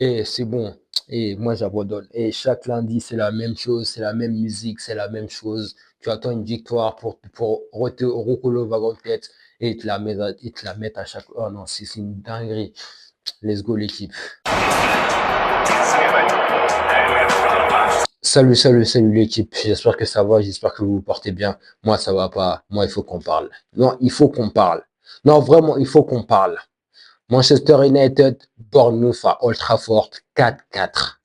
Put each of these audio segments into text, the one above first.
Et c'est bon. Et moi, j'abandonne. Et chaque lundi, c'est la même chose, c'est la même musique, c'est la même chose. Tu attends une victoire pour recoller au wagon de tête et ils te la mettent à chaque. Oh non, c'est une dinguerie. Let's go, l'équipe. Salut l'équipe. J'espère que ça va, j'espère que vous vous portez bien. Moi, ça va pas. Moi, il faut qu'on parle. Non, il faut qu'on parle. Non, vraiment, il faut qu'on parle. Manchester United, Bournemouth à Old Trafford, 4-4.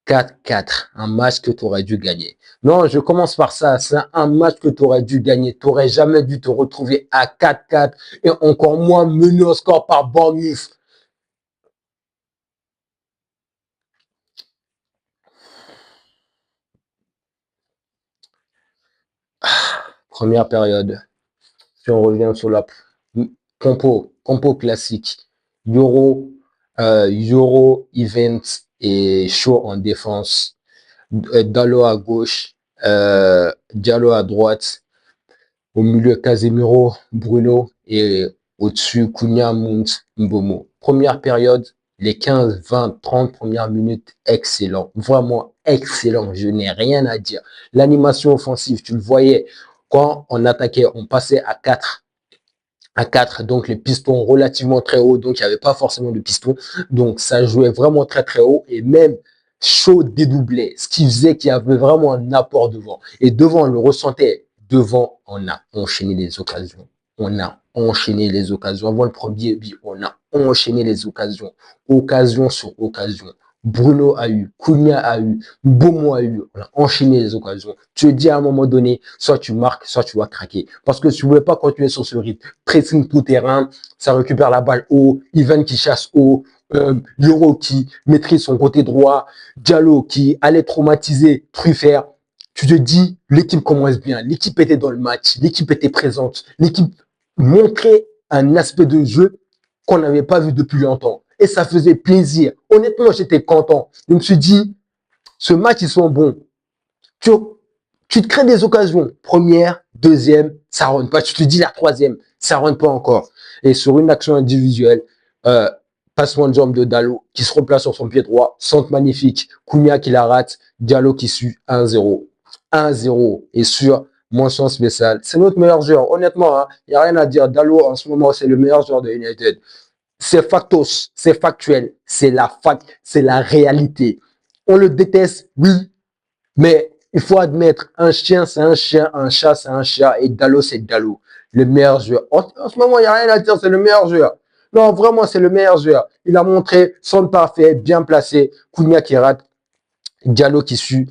4-4, un match que tu aurais dû gagner. Non, je commence par ça. C'est un match que tu aurais dû gagner. Tu n'aurais jamais dû te retrouver à 4-4 et encore moins mené au score par Bournemouth. Première période. Si on revient sur la compo classique. Euro, Event et Shaw en défense. Dalot à gauche, Diallo à droite. Au milieu, Casemiro, Bruno et au-dessus, Cunha, Mount, Mbomo. Première période, les 15, 20, 30 premières minutes, excellent. Vraiment excellent. Je n'ai rien à dire. L'animation offensive, tu le voyais, quand on attaquait, on passait à 4, donc les pistons relativement très hauts, donc il n'y avait pas forcément de pistons, donc ça jouait vraiment très très haut, et même chaud dédoublé, ce qui faisait qu'il y avait vraiment un apport devant, et devant on le ressentait, devant on a enchaîné les occasions, on a enchaîné les occasions, avant le premier but, on a enchaîné les occasions, occasion sur occasion. Bruno a eu, Cunha a eu, Bomo a eu, on a enchaîné les occasions. Tu te dis à un moment donné, soit tu marques, soit tu vas craquer. Parce que si tu ne voulais pas continuer sur ce rythme, pressing tout terrain, ça récupère la balle haut, Ivan qui chasse haut, Euro qui maîtrise son côté droit, Diallo qui allait traumatiser Truffert. Tu te dis, l'équipe commence bien, l'équipe était dans le match, l'équipe était présente, l'équipe montrait un aspect de jeu qu'on n'avait pas vu depuis longtemps. Et ça faisait plaisir. Honnêtement, j'étais content. Je me suis dit, ce match, ils sont bons. Tu, tu te crées des occasions. Première, deuxième, ça ne rentre pas. Tu te dis la troisième, ça ne rentre pas encore. Et sur une action individuelle, passement de jambe de Dallo qui se replace sur son pied droit, centre magnifique, Cunha qui la rate, Diallo qui suit 1-0. 1-0. Et sur mention spéciale, c'est notre meilleur joueur. Honnêtement, il n'y a rien à dire. Dallo, en ce moment, c'est le meilleur joueur de United. C'est factos, c'est factuel, c'est la fact, c'est la réalité. On le déteste, oui, mais il faut admettre, un chien, c'est un chien, un chat, c'est un chat, et Dallo, c'est Dallo. Le meilleur joueur. En ce moment, il n'y a rien à dire, c'est le meilleur joueur. Non, vraiment, c'est le meilleur joueur. Il a montré son parfait, bien placé. Cunha qui rate, Diallo qui suit.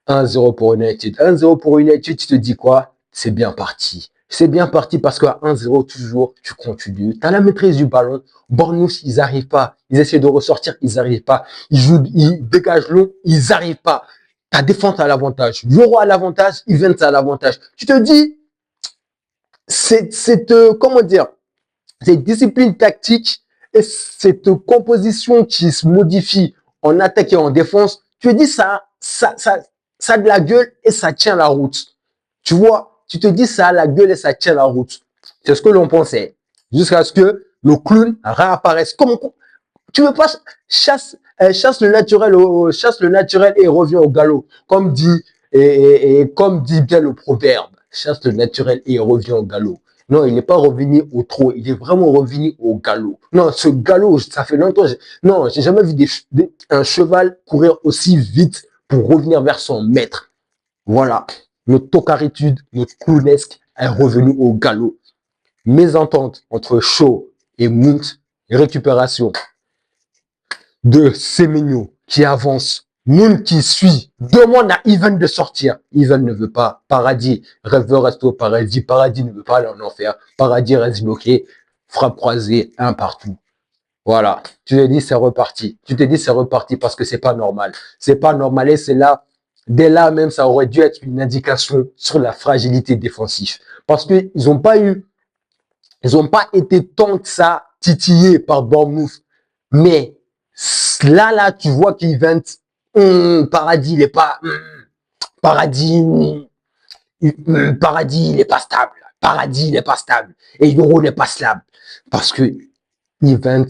1-0 pour United. 1-0 pour United, tu te dis quoi? C'est bien parti. C'est bien parti parce qu'à 1-0, toujours, tu continues. Tu as la maîtrise du ballon. Bournemouth, ils n'arrivent pas. Ils essaient de ressortir, ils n'arrivent pas. Ils jouent, ils dégagent long, ils n'arrivent pas. Ta défense a l'avantage. Euro a l'avantage, Events a l'avantage. Tu te dis, comment dire, cette discipline tactique et cette composition qui se modifie en attaque et en défense, tu te dis ça a de la gueule et ça tient la route. Tu vois, tu te dis ça a la gueule et ça tient la route. C'est ce que l'on pensait. Jusqu'à ce que le clown réapparaisse. Comme, tu veux pas chasse le naturel et revient au galop. Comme dit, et comme dit bien le proverbe, chasse le naturel et revient au galop. Non, il n'est pas revenu au trot, il est vraiment revenu au galop. Non, ce galop, ça fait longtemps. Non, j'ai jamais vu un cheval courir aussi vite pour revenir vers son maître. Voilà, notre tocaritude, notre clownesque est revenu au galop. Mésentente entre Shaw et Mount, récupération de Semenyo qui avance, Moon qui suit, demande à Ivan de sortir. Ivan ne veut pas. Paradis, rêveur reste au paradis. Paradis ne veut pas aller en enfer. Paradis reste bloqué. Frappe croisée, un partout. Voilà. Tu te dis, c'est reparti. Tu te dis, c'est reparti parce que c'est pas normal. C'est pas normal et c'est là, dès là même, ça aurait dû être une indication sur la fragilité défensive. Parce qu'ils n'ont pas eu, ils n'ont pas été tant que ça titillés par Bournemouth. Mais là, tu vois qu'Event, Paradis, il est pas, Paradis, Paradis, il est pas stable. Paradis, il est pas stable. Et Euro n'est pas stable. Parce que Event,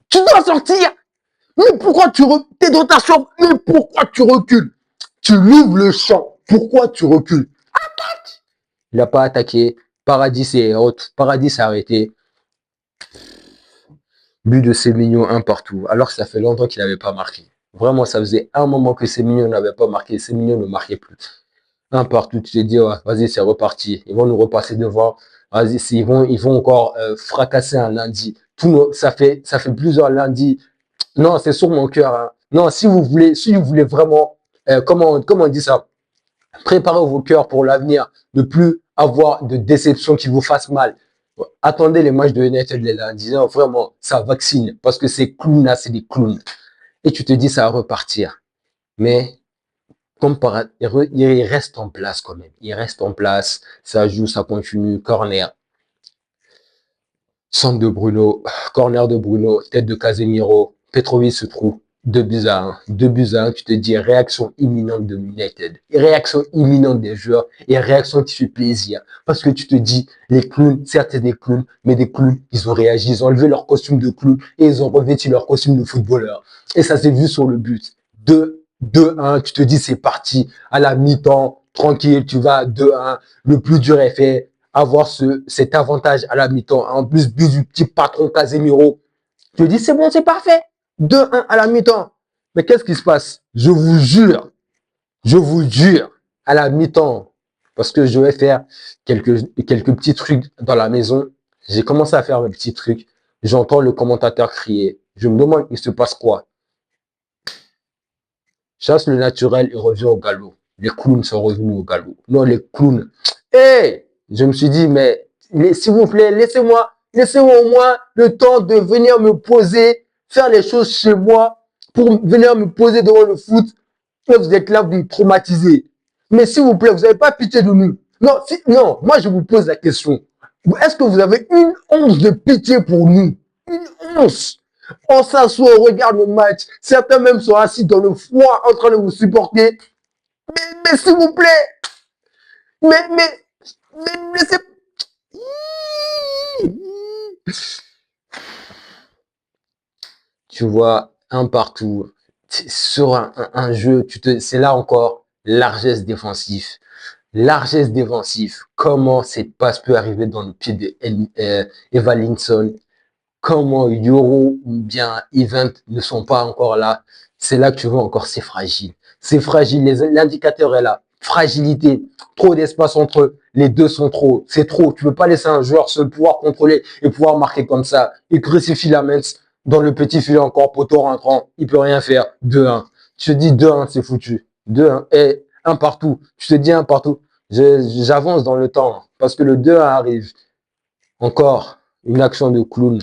tu dois sortir. Mais pourquoi tu recules? T'es dans ta chambre, mais pourquoi tu recules? Tu ouvres le champ, pourquoi tu recules? Il n'a pas attaqué, Paradis s'est arrêté, but de Semenyo un partout, alors que ça fait longtemps qu'il n'avait pas marqué. Vraiment, ça faisait un moment que Semenyo n'avait pas marqué, Semenyo ne marquait plus. Un partout, tu te dis, ouais, vas-y, c'est reparti. Ils vont nous repasser devant. Vas-y, ils vont encore fracasser un lundi. Ça fait plusieurs lundis. Non, c'est sur mon cœur. Hein. Non, si vous voulez vraiment, comment on dit ça? Préparez vos cœurs pour l'avenir. Ne plus avoir de déception qui vous fasse mal. Attendez les matchs de United les lundis. Non, vraiment, ça vaccine. Parce que ces clowns-là, c'est des clowns. Et tu te dis, ça va repartir. Mais il reste en place quand même. Il reste en place. Ça joue, ça continue. Corner. Centre de Bruno. Corner de Bruno. Tête de Casemiro. Petrovic se trouve. 2 buts à 1. 2 buts à 1. Tu te dis réaction imminente de United. Réaction imminente des joueurs. Et réaction qui fait plaisir. Parce que tu te dis, les clowns, certes c'est des clowns, mais des clowns, ils ont réagi. Ils ont enlevé leur costume de clown et ils ont revêtu leur costume de footballeur. Et ça s'est vu sur le but. 2-1, tu te dis c'est parti, à la mi-temps, tranquille, tu vas à 2-1, le plus dur est fait, avoir cet avantage à la mi-temps, en plus but du petit patron Casemiro, tu te dis c'est bon, c'est parfait, 2-1 à la mi-temps. Mais qu'est-ce qui se passe? Je vous jure, à la mi-temps, parce que je vais faire quelques petits trucs dans la maison, j'ai commencé à faire mes petits trucs, j'entends le commentateur crier, je me demande il se passe quoi? Chasse le naturel et revient au galop. Les clowns sont revenus au galop. Non, les clowns. Hey! Je me suis dit, mais s'il vous plaît, laissez-moi au moins le temps de venir me poser, faire les choses chez moi, pour venir me poser devant le foot. Et vous êtes là, vous me traumatisez. Mais s'il vous plaît, vous n'avez pas pitié de nous. Non, non, moi je vous pose la question. Est-ce que vous avez une once de pitié pour nous? Une once? On s'assoit, on regarde le match. Certains même sont assis dans le froid en train de vous supporter. Mais s'il vous plaît, mais laissez. Tu vois, un partout. Sur un jeu, c'est là encore largesse défensive. Largesse défensive. Comment cette passe peut arriver dans le pied de Evalinson? Comment Euro ou bien Event ne sont pas encore là? C'est là que tu vois encore, c'est fragile. C'est fragile. L'indicateur est là. Fragilité. Trop d'espace entre eux. Les deux sont trop. C'est trop. Tu peux pas laisser un joueur seul pouvoir contrôler et pouvoir marquer comme ça. Il crucifie la main dans le petit filet encore, poteau rentrant. Il peut rien faire. 2-1. Tu te dis 2-1, c'est foutu. 2-1. Et un partout. Tu te dis un partout. J'avance dans le temps parce que le 2-1 arrive. Encore une action de clown.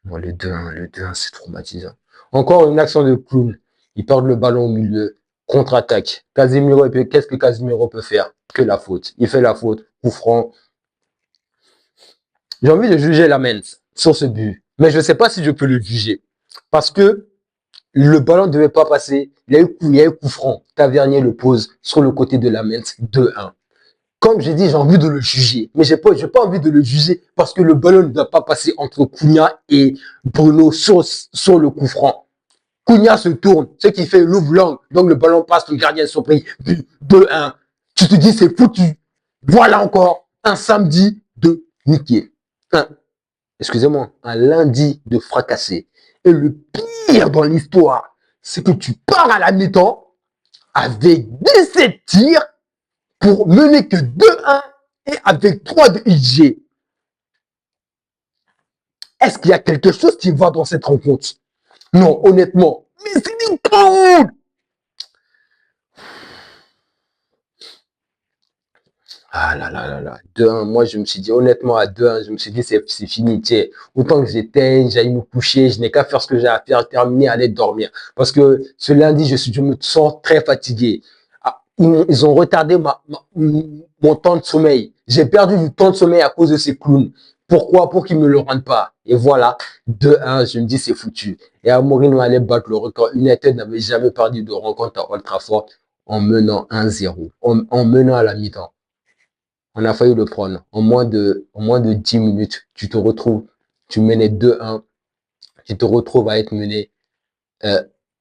Bon, le 2-1, c'est traumatisant. Encore une action de clown. Ils perdent le ballon au milieu. Contre-attaque. Casemiro, qu'est-ce que Casemiro peut faire? Que la faute. Il fait la faute. Coup franc. J'ai envie de juger Lamens sur ce but. Mais je ne sais pas si je peux le juger. Parce que le ballon ne devait pas passer. Il y a eu coup franc. Tavernier le pose sur le côté de Lamens. 2-1. Comme j'ai dit, j'ai envie de le juger. Mais j'ai pas envie de le juger parce que le ballon ne doit pas passer entre Cunha et Bruno sur le coup franc. Cunha se tourne, ce qui fait l'ouvre langue. Donc le ballon passe, le gardien est surpris. 2-1. Tu te dis, c'est foutu. Voilà encore un samedi de niquer. Excusez-moi, un lundi de fracassé. Et le pire dans l'histoire, c'est que tu pars à la mi-temps avec 17 tirs pour mener que 2-1 et avec 3 de XG. Est-ce qu'il y a quelque chose qui va dans cette rencontre? Non, honnêtement. Mais c'est du con. Ah là là là là. 2-1, moi je me suis dit, honnêtement, à 2-1, je me suis dit, c'est fini. Tiens, autant que j'éteigne, j'aille me coucher, je n'ai qu'à faire ce que j'ai à faire, terminer, aller dormir. Parce que ce lundi, je me sens très fatigué. Ah, ils ont retardé mon temps de sommeil. J'ai perdu du temps de sommeil à cause de ces clowns. Pourquoi? Pour qu'ils me le rendent pas. Et voilà, 2-1, je me dis, c'est foutu. Et Amorim allait battre le record. United n'avait jamais perdu de rencontre à Old Trafford en menant 1-0, en menant à la mi-temps. On a failli le prendre. En moins de 10 minutes, tu te retrouves, tu menais 2-1. tu te retrouves à être mené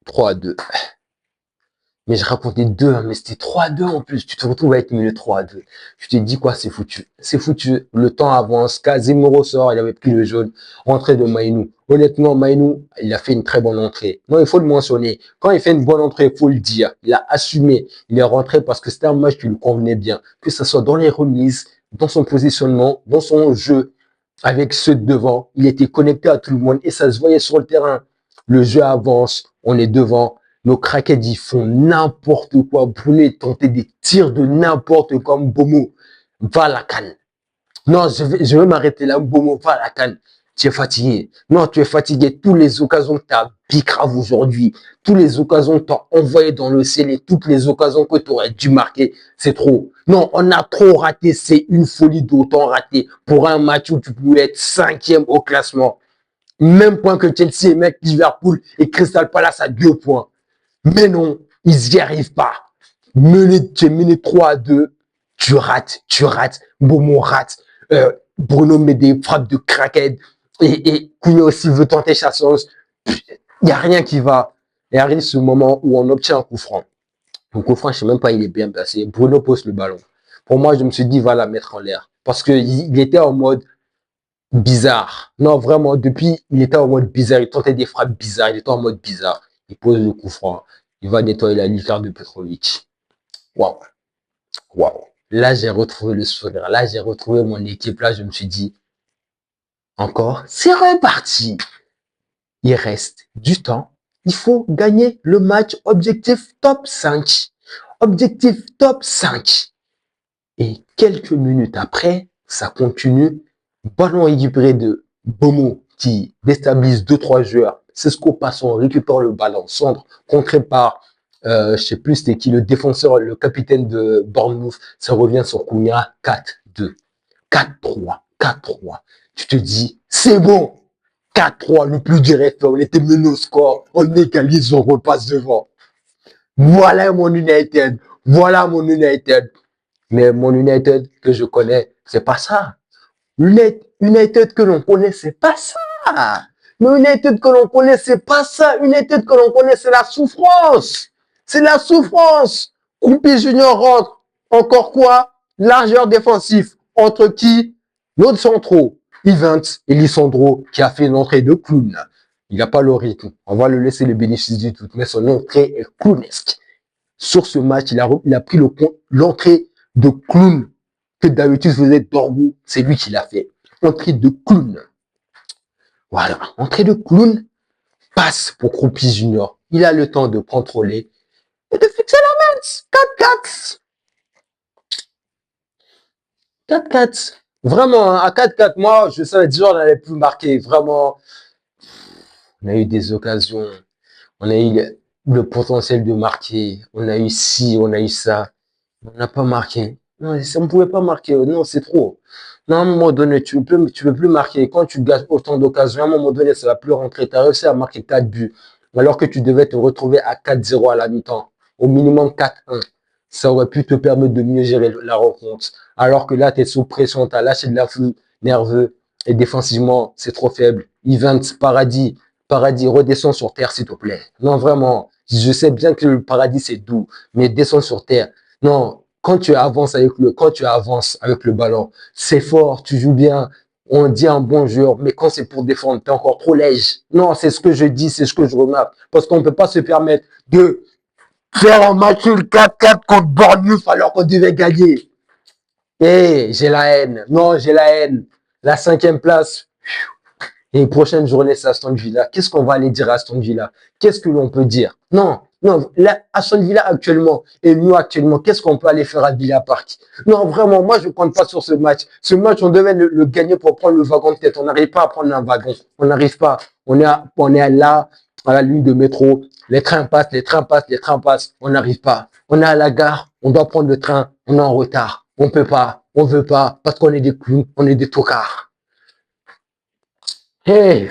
3-2. Mais je racontais 2, mais c'était 3-2 en plus. Tu te retrouves à être mené 3-2. Tu te dis quoi, c'est foutu. C'est foutu. Le temps avance. Casemiro sort, il avait pris le jaune. Entrée de Mainou. Honnêtement, Mainou, il a fait une très bonne entrée. Non, il faut le mentionner. Quand il fait une bonne entrée, il faut le dire. Il a assumé. Il est rentré parce que c'était un match qui lui convenait bien. Que ce soit dans les remises, dans son positionnement, dans son jeu, avec ceux de devant. Il était connecté à tout le monde et ça se voyait sur le terrain. Le jeu avance. On est devant. Nos craquettes, ils font n'importe quoi. Brunet tenter des tirs de n'importe quoi. Mbomo, va à la canne. Non, je vais m'arrêter là. Mbomo, va à la canne. Tu es fatigué. Non, tu es fatigué. Toutes les occasions que tu as bicrave aujourd'hui, toutes les occasions que tu as envoyées dans le ciel et toutes les occasions que tu aurais dû marquer, c'est trop. Non, on a trop raté. C'est une folie d'autant rater pour un match où tu pouvais être 5e au classement. Même point que Chelsea, mec, Liverpool et Crystal Palace à 2 points. Mais non, ils n'y arrivent pas. Tu es mené 3-2, tu rates, Beaumont rate, Bruno met des frappes de craquette, et Cunha aussi veut tenter chasseuse. Il n'y a rien qui va. Et arrive ce moment où on obtient un coup franc. Le coup franc, je ne sais même pas, il est bien placé. Bruno pose le ballon. Pour moi, je me suis dit, va la mettre en l'air. Parce qu'il était en mode bizarre. Non, vraiment, depuis, il était en mode bizarre. Il tentait des frappes bizarres. Il était en mode bizarre. Il pose le coup franc. Il va nettoyer la lucarne de Petrovic. Waouh. Waouh. Là, j'ai retrouvé le sourire. Là, j'ai retrouvé mon équipe. Là, je me suis dit, encore, c'est reparti. Il reste du temps. Il faut gagner le match. Objectif top 5. Objectif top 5. Et quelques minutes après, ça continue. Ballon récupéré de Bomo qui déstabilise 2-3 joueurs. Sesco passant, récupère le ballon, centre, contré par, je sais plus c'était qui, le défenseur, le capitaine de Bournemouth. Ça revient sur Cunha, 4-2, 4-3, 4-3. Tu te dis, c'est bon, 4-3, le plus direct, on était mené au score, on égalise, on repasse devant. Voilà mon United, voilà mon United. Mais mon United que je connais, c'est pas ça. United que l'on connaît, c'est pas ça. Le United que l'on connaît, c'est pas ça. United que l'on connaît, c'est la souffrance. C'est la souffrance. Coupi Junior rentre. Encore quoi? Largeur défensif. Entre qui? L'autre centraux. Evans et Lissandro qui a fait une entrée de clown. Il n'a pas le rythme. On va le laisser le bénéfice du tout. Mais son entrée est clownesque. Sur ce match, il a pris l'entrée de clown que d'habitude faisait Dorgu. C'est lui qui l'a fait. Entrée de clown. Voilà. Entrée de clown. Passe pour Croupi Junior. Il a le temps de contrôler et de fixer la main. 4-4. 4-4. Vraiment, à 4-4, moi, je savais déjà on n'allait plus marquer. Vraiment, on a eu des occasions. On a eu le potentiel de marquer. On a eu ci, on a eu ça. On n'a pas marqué. Non, on ne pouvait pas marquer. Non, c'est trop. Non, à un moment donné, tu peux plus marquer. Quand tu gagnes autant d'occasions, à un moment donné, ça ne va plus rentrer. Tu as réussi à marquer 4 buts, alors que tu devais te retrouver à 4-0 à la mi-temps. Au minimum 4-1. Ça aurait pu te permettre de mieux gérer la rencontre. Alors que là, tu es sous pression, tu as lâché de l'afflux nerveux. Et défensivement, c'est trop faible. Evans, Paradis, redescends sur terre, s'il te plaît. Non, vraiment. Je sais bien que le paradis, c'est doux. Mais descends sur terre. Non, quand tu avances avec le ballon, c'est fort, tu joues bien, on dit un bon joueur, mais quand c'est pour défendre, t'es encore trop léger. Non, c'est ce que je dis, c'est ce que je remarque. Parce qu'on ne peut pas se permettre de faire un match 4-4 contre Bournemouth alors qu'on devait gagner. Eh, j'ai la haine. Non, j'ai la haine. La 5e place. Et prochaine journée, c'est Aston Villa. Qu'est-ce qu'on va aller dire à Aston Villa? Qu'est-ce que l'on peut dire? Non, non, là, Aston Villa actuellement, et nous actuellement, qu'est-ce qu'on peut aller faire à Villa Park? Non, vraiment, moi, je ne compte pas sur ce match. Ce match, on devait le gagner pour prendre le wagon de tête. On n'arrive pas à prendre un wagon. On n'arrive pas. On est là, à la ligne de métro. Les trains passent, les trains passent, les trains passent. On n'arrive pas. On est à la gare. On doit prendre le train. On est en retard. On peut pas. On veut pas. Parce qu'on est des clowns. On est des tocards. Hey,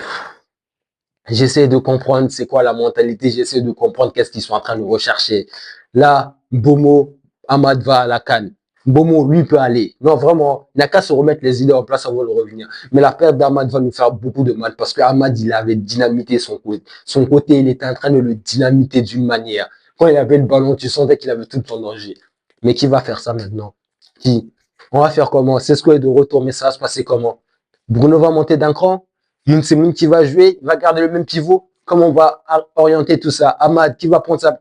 j'essaie de comprendre c'est quoi la mentalité, j'essaie de comprendre qu'est-ce qu'ils sont en train de rechercher. Là, Bomo, Ahmad va à la canne. Bomo, lui, peut aller. Non, vraiment, il n'a qu'à se remettre les idées en place avant de revenir. Mais la perte d'Ahmad va nous faire beaucoup de mal parce qu'Ahmad, il avait dynamité son côté. Son côté, il était en train de le dynamiter d'une manière. Quand il avait le ballon, tu sentais qu'il avait tout en danger. Mais qui va faire ça maintenant? Qui? On va faire comment? C'est ce qu'on est de retour, mais ça va se passer comment? Bruno va monter d'un cran? Youn Semoun qui va jouer? Il va garder le même pivot? Comment on va orienter tout ça? Ahmad, qui va prendre ça?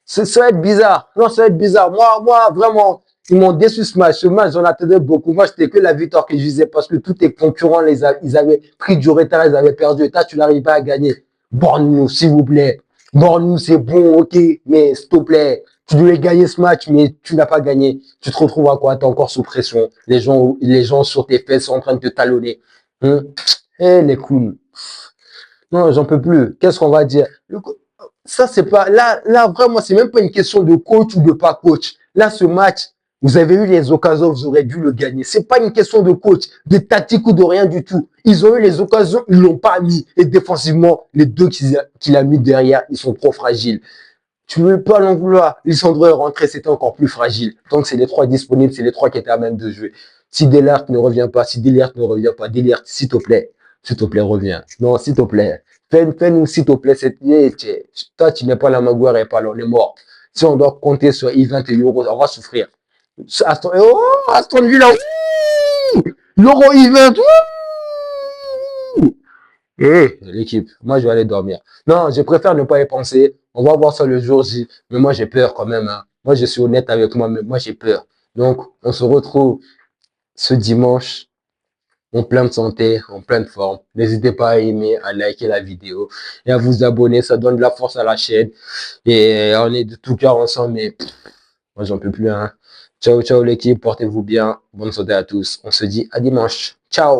Ça va être bizarre. Non, ça va être bizarre. Moi, vraiment, ils m'ont déçu ce match. Ce match, j'en attendais beaucoup. Moi, c'était que la victoire que je visais parce que tous tes concurrents, ils avaient pris du retard, ils avaient perdu. Et toi, tu n'arrives pas à gagner. Borne-nous, s'il vous plaît. Borne-nous, c'est bon, ok. Mais s'il te plaît, tu devais gagner ce match, mais tu n'as pas gagné. Tu te retrouves à quoi? Tu es encore sous pression. Les gens sur tes fesses sont en train de te talonner. Eh, les couilles. Non, j'en peux plus. Qu'est-ce qu'on va dire? Ça, c'est pas. Là, vraiment, c'est même pas une question de coach ou de pas coach. Là, ce match, vous avez eu les occasions, vous aurez dû le gagner. C'est pas une question de coach, de tactique ou de rien du tout. Ils ont eu les occasions, ils l'ont pas mis. Et défensivement, les deux qu'il a mis derrière, ils sont trop fragiles. Tu ne veux pas l'en vouloir. Lisandro est rentré, c'était encore plus fragile. Donc, c'est les trois disponibles, c'est les trois qui étaient à même de jouer. Si Delert ne revient pas, si Delert ne revient pas, Delert, s'il te plaît, reviens. Non, s'il te plaît. Fais-nous, s'il te plaît, cette idée. Toi, tu n'es pas la Maguire et pas là, on est mort. Si on doit compter sur Yvan et Euro, on va souffrir. Aston Villa, l'Euro Yvan, l'équipe, moi je vais aller dormir. Non, je préfère ne pas y penser. On va voir ça le jour J. Mais moi j'ai peur quand même. Hein. Moi je suis honnête avec moi, mais moi j'ai peur. Donc on se retrouve ce dimanche en pleine santé, en pleine forme. N'hésitez pas à aimer, à liker la vidéo et à vous abonner. Ça donne de la force à la chaîne. Et on est de tout cœur ensemble. Mais moi j'en peux plus. Hein. Ciao, ciao l'équipe. Portez-vous bien. Bonne santé à tous. On se dit à dimanche. Ciao.